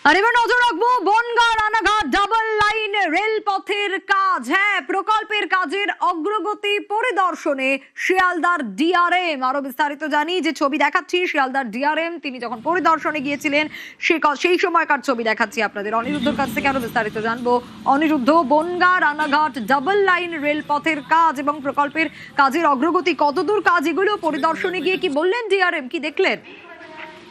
আর এবার নজর রাখবো বনগাঁ রানাঘাট ডাবল লাইন রেলপথের কাজ। হ্যাঁ, প্রকল্পের কাজের অগ্রগতি পরিদর্শনে শিয়ালদার ডিআরএম। আরো বিস্তারিত জানি, যে ছবি দেখাচ্ছি শিয়ালদার ডিআরএম তিনি যখন পরিদর্শনে গিয়েছিলেন সেই সময়কার ছবি দেখাচ্ছি আপনাদের। অনিরুদ্ধর কাছ থেকে আরো বিস্তারিত জানবো। অনিরুদ্ধ, বনগাঁ রানাঘাট ডাবল লাইন রেলপথের কাজ এবং প্রকল্পের কাজের অগ্রগতি কতদূর কাজ, এগুলো পরিদর্শনে গিয়ে কি বললেন ডিআরএম, কি দেখলেন?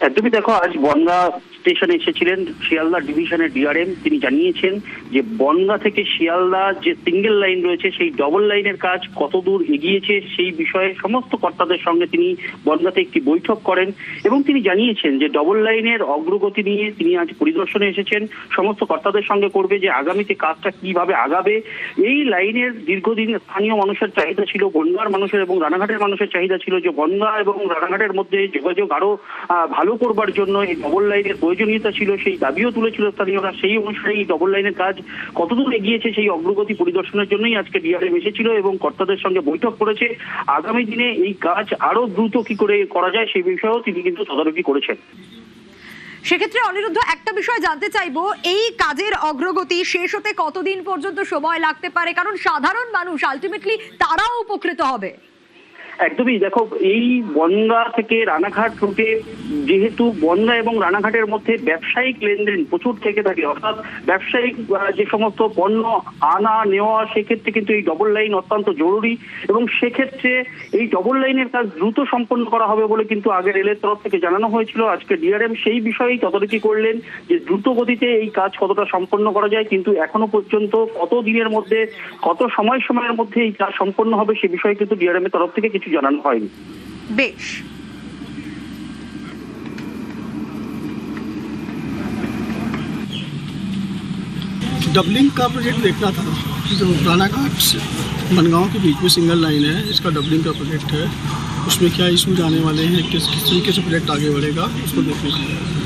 একদমই দেখো, আজ বনগাঁ স্টেশনে এসেছিলেন শিয়ালদা ডিভিশনের ডিআরএম। তিনি জানিয়েছেন যে বনগাঁ থেকে শিয়ালদা যে সিঙ্গেল লাইন রয়েছে সেই ডবল লাইনের কাজ কতদূর এগিয়েছে সেই বিষয়ে সমস্ত কর্তাদের সঙ্গে তিনি বনগাঁতে একটি বৈঠক করেন এবং তিনি জানিয়েছেন যে ডবল লাইনের অগ্রগতি নিয়ে তিনি আজ পরিদর্শনে এসেছেন। সমস্ত কর্তাদের সঙ্গে করবে যে আগামীতে কাজটা কিভাবে আগাবে। এই লাইনের দীর্ঘদিন স্থানীয় মানুষের চাহিদা ছিল, বনগাঁর মানুষের এবং রানাঘাটের মানুষের চাহিদা ছিল যে বনগাঁ এবং রানাঘাটের মধ্যে যোগাযোগ আরো ভালো করবার জন্য এই ডবল লাইনের প্রয়োজনীয়তা ছিল, সেই দাবিও তুলেছিল স্থানীয়রা। সেই অনুসারে এই ডবল লাইনের কাজ কতদূর এগিয়েছে সেই অগ্রগতি পরিদর্শনের জন্যই আজকে ডিআরএম এসেছিল এবং কর্তাদের সঙ্গে বৈঠক করেছে। আগামী দিনে এই কাজ আরো দ্রুত কি করে করা যায় সেই বিষয়েও তিনি কিন্তু তদারকি করেছেন। সেক্ষেত্রে অনিরুদ্ধ, একটা বিষয় জানতে চাইবো, এই কাজের অগ্রগতি শেষ হতে কতদিন পর্যন্ত সময় লাগতে পারে? কারণ সাধারণ মানুষ আলটিমেটলি তারাও উপকৃত হবে। একদমই দেখো, এই বনগাঁ থেকে রানাঘাট রুটে যেহেতু বনগাঁ এবং রানাঘাটের মধ্যে ব্যবসায়িক লেনদেন প্রচুর থেকে থাকে, অর্থাৎ ব্যবসায়িক যে সমস্ত পণ্য আনা নেওয়া, সেক্ষেত্রে কিন্তু এই ডবল লাইন অত্যন্ত জরুরি এবং সেক্ষেত্রে এই ডবল লাইনের কাজ দ্রুত সম্পন্ন করা হবে বলে কিন্তু আগে রেলের তরফ থেকে জানানো হয়েছিল। আজকে ডিআরএম সেই বিষয়েই তদারকি করলেন যে দ্রুত গতিতে এই কাজ কতটা সম্পন্ন করা যায়, কিন্তু এখনো পর্যন্ত কত দিনের মধ্যে কত সময়ের মধ্যে এই কাজ সম্পন্ন হবে সে বিষয়ে কিন্তু ডিআরএম এর তরফ থেকে কিছু জানানো হয়নি। বেশ, डबलिंग का प्रोजेक्ट देखना था, जो रानाघाट से बनगांव के बीच में सिंगल लाइन है, इसका डबलिंग का प्रोजेक्ट है। उसमें क्या इशूज आने वाले हैं, किस तरीके से प्रोजेक्ट आगे बढ़ेगा, उसको देखने के लिए।